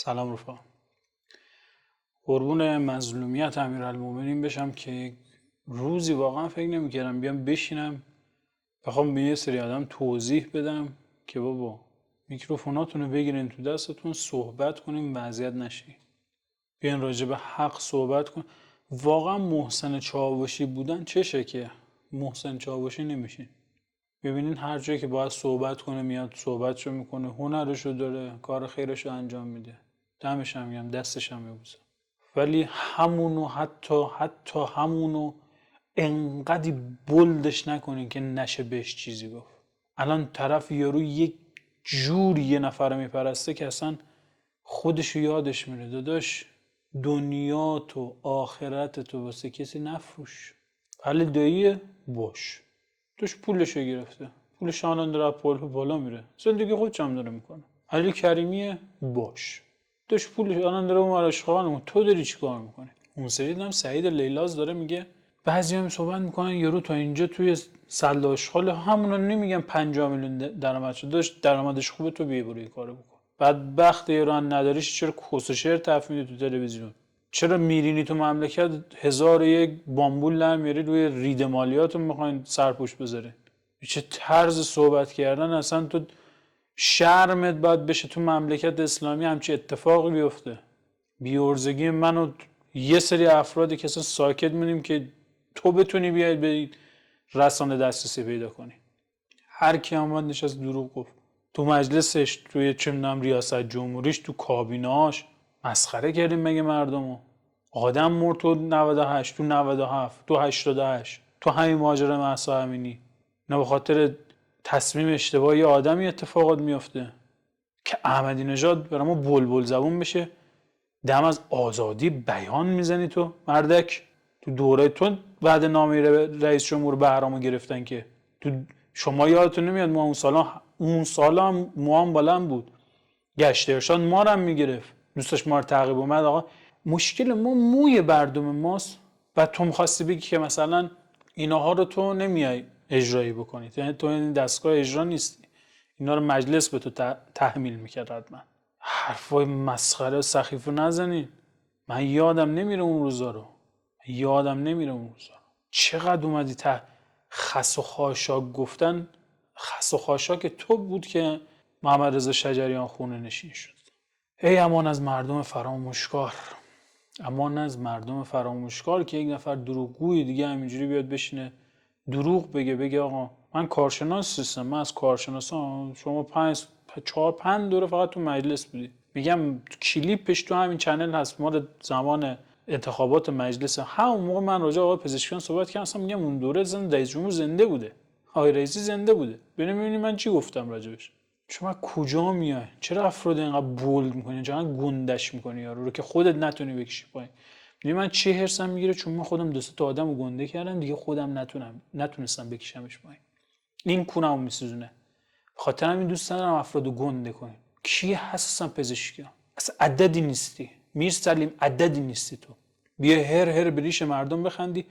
سلام رفقا. قربون مظلومیت امیرالمومنین بشم که روزی واقعا فکر نمی‌کردم بیام بشینم بخوام به یه سری آدم توضیح بدم که بابا میکروفوناتون رو بگیرین تو دستتون، صحبت کنیم، وضعیت نشی، بیاین راجع به حق صحبت کن. واقعا محسن چاوشی بودن چشه که محسن چاوشی نمیشین؟ ببینین هر جایی که باید صحبت کنه میاد صحبتشو میکنه، هنرشو داره، کار خیرشو انجام میده، دمش هم گرم، دستش هم میبوسه. ولی همونو حتی همونو انقدی بلدش نکنین که نشه بهش چیزی گفت. الان طرف یارو یک جوری یه نفر رو میپرسته که اصلا خودشو یادش میره. داداش دنیا تو آخرت تو واسه کسی نفروش. حل داییه باش، توش پولشو گرفته، پولش آنان داره بالا میره، زندگی خودش هم داره میکنه. علی کریمیه باش، توش پولش آنان داره اون اشغال، تو داری چیکار میکنی؟ اون سری دیدم سعید لیلاز داره میگه بعضی هم صحبت میکنن یارو تا اینجا توی سله اشغال، همونو نمیگن 50 میلیون درآمد شد، داشت درآمدش خوبه تو بیا برو این کارو بکن. بدبخت ایران نداریش چرا کس و شعر تفهمیدی تو تلویزیون؟ چرا میرینی تو مملکت 1001 بامبول نمیاری روی رید مالیاتون میخواین سرپوش بذاره؟ چه طرز صحبت کردن اصلا! تو شرمت باید بشه تو مملکت اسلامی همچی اتفاقی بیفته. بیورزگی من و یه سری افرادی که اصلا ساکت مونیم که تو بتونی بیای به رسانه دسترسی پیدا کنی. هر کی آمد نشست دروغ گفت تو مجلسش، توی چه می‌دونم ریاست جمهوریش، تو کابینه‌اش. مسخره کردیم مگه مردمو؟ آدم مرد تو 98، تو 97، تو 88، تو همین ماجرا مهسا امینی. نه به خاطر تصمیم اشتباهی آدمی اتفاقات میفته که احمدی نژاد برای ما بلبل زبون بشه. دم از آزادی بیان میزنی تو مردک. تو دوره تو بعد نامه رئیس جمهور بهرامو گرفتن که تو شما یادتون نمیاد ما اون سال هم موام بلند بود، گشت ارشاد ما رو هم میگرفت، دوستش ما رو تعقیب اومد. آقا مشکل ما موی بردم ماست و تو میخواستی بگی که مثلا اینها رو تو نمیای اجرایی بکنی، یعنی تو این دستگاه اجرا نیستی، اینا رو مجلس به تو تحمیل میکرد. حتما حرفای مسخره سخیف رو نزنین. من یادم نمیره اون روزا رو، چقدر اومدی خس و خاشاک گفتن. خس و خاشاک تو بود که محمد رضا شجریان خونه نشین شد. ای امان از مردم فراموشکار، امان از مردم فراموشکار که یک نفر دروغگوی دیگه همینجوری بیاد بشینه دروغ بگه آقا من کارشناس نیستم، من از کارشناسان، شما 4-5 دوره فقط تو مجلس بودی. میگم کلیپش تو همین چنل هست، مال زمان انتخابات مجلس. همون موقع من راجع آقای پزشکیان صحبت کردم، اصلا میگم اون دوره رئیس جمهور زنده بوده، آقای رئیسی زنده بوده. ببینید من چی گفتم راجبش. شما کجا میای؟ چرا افراد اینقدر بولد میکنی؟ چرا گندش میکنی یارو رو که خودت نتونی بکشی پایین؟ میدونی من چی هرسم میگیره؟ چون من خودم دو سه تا آدمو گنده کردم دیگه، خودم نتونستم بکشمش پایین. این کونمو میسوزونه. خاطر همین دوست ندارم افرادو گنده کنیم. کی هستن پزشکی؟ اصلا عددی نیستی. میر سلیم عددی نیستی تو. بیا هر به ریش مردم بخندی.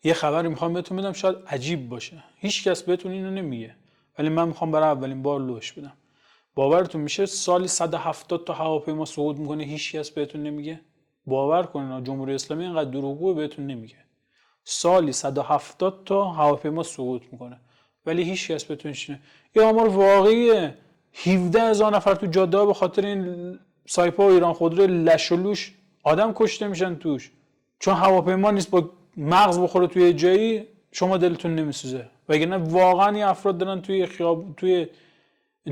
یه خبری میخوام بهتون بدم، شاید عجیب باشه، هیچ کس بهتون اینو نمیگه، ولی من میخوام برای اولین بار لوش بدم. باورتون میشه سالی 170 تا هواپیما صعود میکنه، هیچ کس بهتون نمیگه؟ باور کنین جمهوری اسلامی اینقدر دروغگو بهتون نمیگه. سالی 170 تا هواپیما صعود میکنه ولی هیچ کس بهتون نمیگه. این آمار واقعیه. 17,000 نفر تو جاده به خاطر این سایپا و ایران خودرو لش و لوش آدم کشته میشن توش، چون هواپیما نیست با مغز بخوره توی جایی شما دلتون نمیسوزه. وگرنه واقعا این افراد دارن توی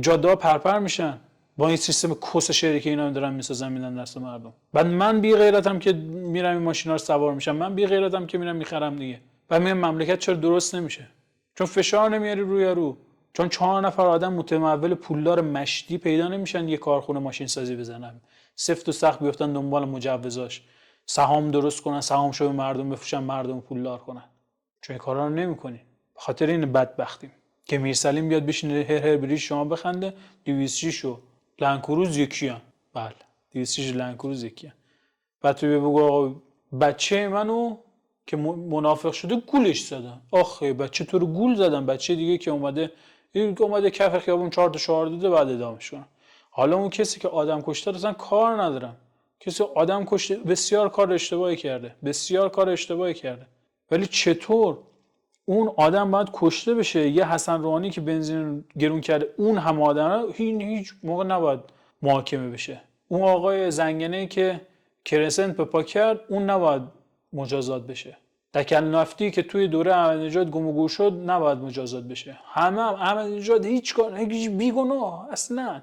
جاده پرپر میشن با این سیستم کس شری که اینا دارن میسازن میدن دست مردم. بعد من بی غیرتم که میرم این ماشینا رو سوار میشم، من بی غیرتم که میرم میخرم دیگه. و میگم مملکت چرا درست نمیشه؟ چون فشار نمیاری روی چون 4 نفر آدم متمول پولدار مشتی پیدا نمیشن یه کارخونه ماشین سازی بزنن، سفت و سخت بیفتن دنبال مجوزاش، سهام درست کنن، سهامشو به مردم بفروشن، مردم پولدار کنن. چون این کارا رو نمیکنی. به خاطر این بدبختیم که میرسلیم بیاد بشینه هر بریش شما بخنده. 206 و لنکروز یکیان. بله 206 لنکروز یکیان. بعد تو بگو آقا بچه منو که منافق شده گولش زدن. آخه بچه تو رو گول زدن، بچه دیگه که اومده کف خیابون 4 تا شعار داده بعد ادامش کنن. حالا اون کسی که آدم کشته اصلا کار ندارم. کسی آدم کشته بسیار کار اشتباهی کرده، بسیار کار اشتباهی کرده، ولی چطور اون آدم باید کشته بشه؟ یه حسن روحانی که بنزین گرون کرده اون هم آدم هیچ موقع نباید محاکمه بشه. اون آقای زنگنه‌ای که کرسنت به پا کرد اون نباید مجازات بشه. دکل نفتی که توی دوره احمدی‌نژاد گم و گور شد نباید مجازات بشه. همه احمدی‌نژاد هیچ کار، هیچ بیگناه اصلا.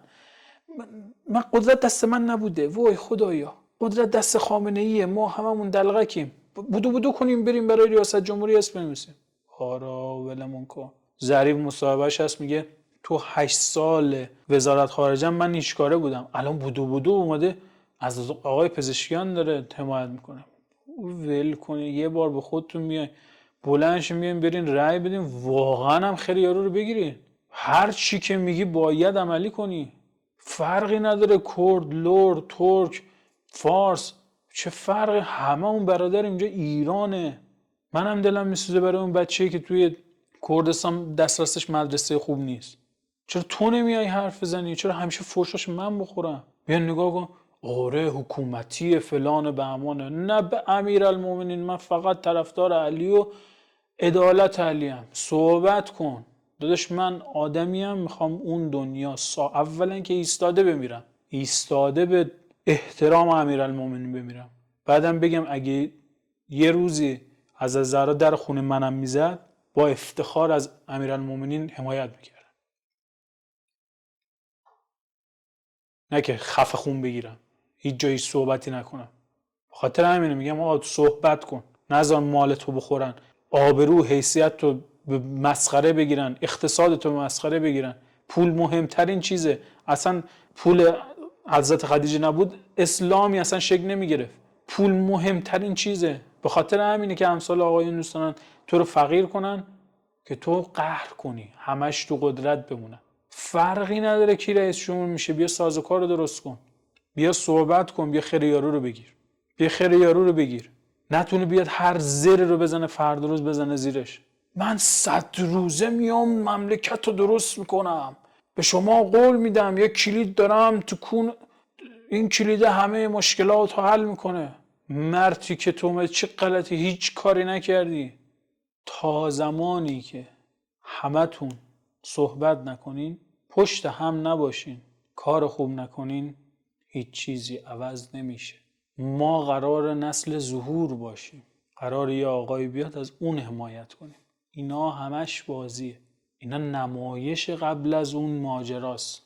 من قدرت دست من نبوده، وای خدایا قدرت دست خامنه‌ایه، ما هممون دلغکیم، بودو کنیم بریم برای ریاست جمهوری اسم بنویسیم. آرا ولمون کن. ظریف مصاحبهش هست میگه تو 8 سال وزارت خارجه من هیچ کاره بودم، الان بودو اومده از آقای پزشکیان داره حمایت میکنه. ول کنه، یه بار به خودتون میای بلندش میایم برین رأی بدین، واقعا هم خیلی یارو رو بگیرین، هر چی که میگی باید عملی کنی. فرقی نداره کرد، لرد، ترک، فارس، چه فرقی، همه اون برادر اینجا ایرانه. منم دلم میسوزه برای اون بچه‌ای که توی کردستان دسترسش مدرسه خوب نیست. چرا تو نمیای حرف بزنی؟ چرا همیشه فوشاش من بخورم؟ بیا نگاه کن، آره حکومتی فلان بهمانه. نه به امیرالمومنین، من فقط طرفدار علی و عدالت علیم. صحبت کن داداش، من آدمیم میخوام اون دنیا اولا که ایستاده بمیرم، ایستاده به احترام امیرالمومنین بمیرم، بعدم بگم اگه یه روزی از زهرا در خونه منم میزد با افتخار از امیرالمومنین حمایت میکردم، نه که خفه خون بگیرم هیچ جایی صحبتی نکنم. خاطر همینه میگم آقا صحبت کن، نذار مال تو بخورن، آبرو حیثیت تو به مسخره بگیرن، اقتصاد تو به مسخره بگیرن. پول مهمترین چیزه. اصلا پول حضرت خدیجه نبود اسلامی اصلا شکل نمیگرفت. پول مهمترین چیزه. به خاطر همینه که امثال آقایون دوست دارن تو رو فقیر کنن که تو قهر کنی، همش تو قدرت بمونن. فرقی نداره کی رئیس جمهور میشه، بیا سازوکار رو درست کن، بیا صحبت کن، بیا خیر یارو رو بگیر، بیا خیر یارو رو بگیر. نتونه بیاد هر زر رو بزنه فردا روز بزنه زیرش. من 100 روزه میام مملکت رو درست میکنم، به شما قول میدم یه کلید دارم تو کون، این کلید همه مشکلات رو حل میکنه. مرتی که تو چه غلطی، هیچ کاری نکردی. تا زمانی که همتون صحبت نکنین، پشت هم نباشین، کار خوب نکنین، هیچ چیزی عوض نمیشه. ما قرار نسل ظهور باشیم، قرار یه آقای بیاد از اون حمایت کنیم. اینا همش بازیه، اینا نمایش قبل از اون ماجراست.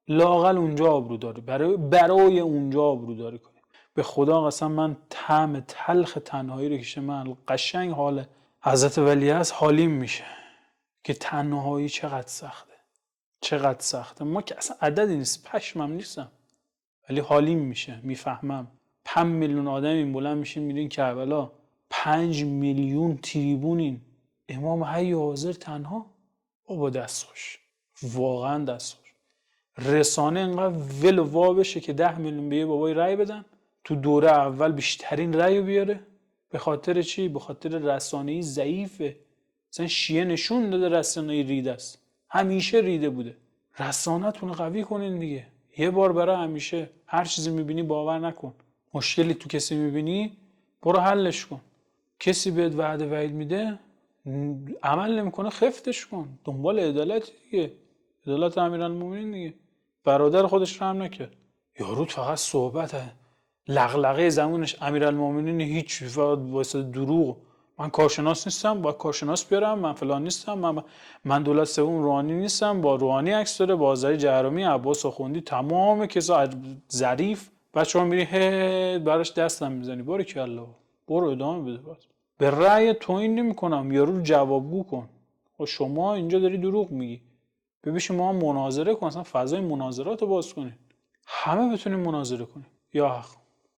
لاقل اونجا آبروداری، برای اونجا آبروداری کنیم. به خدا قسم من طعم تلخ تنهایی رو کشیدم. من قشنگ حال حضرت ولی هست حالیم میشه که تنهایی چقدر سخته، چقدر سخته. ما که اصلا عددی نیست، پشمم نیستم، ولی حالیم میشه، میفهمم 5 میلیون آدم این بلند میشین میرین کربلا، 5 میلیون تریبونین، امام حی حاضر تنها. بابا دست خوش، واقعا دست خوش. رسانه اینقدر ول و وا بشه که 10 میلیون به یه بابای رأی بدن، تو دوره اول بیشترین رأی بیاره. به خاطر چی؟ به خاطر رسانه‌ای ضعیفه. مثلا شیعه نشون داده رسانه‌ای ریده است، همیشه ریده بوده. رسانه‌تون قوی کنین دیگه، یه بار برای همیشه. هر چیزی میبینی باور نکن، مشکلی تو کسی میبینی برو حلش کن. کسی بهت وعده وعید میده عمل نمیکنه، خفتش کن، دنبال عدالت دیگه، عدالت امیرالمومنین دیگه. برادر خودش رو هم نکرد، یارو فقط صحبته، لغلغه زمونش امیرالمومنین هیچ، فقط واسه دروغ. من کارشناس نیستم، با کارشناس بیارم، من فلان نیستم، من دولت سوم روحانی نیستم، با روحانی عکس داره، با آذری جهرمی، عباس آخوندی، تمام کسا ظریف. بچه‌ها میری براش دستم میزنی، باری کلا برو ادامه بده. به رأی توهین نمی‌کنم، یارو رو جوابگو کن. و شما اینجا داری دروغ میگی، ببین ما مناظره کن، اصلا فضای مناظرات رو باز کنید، همه بتونیم مناظره کنیم. یا حق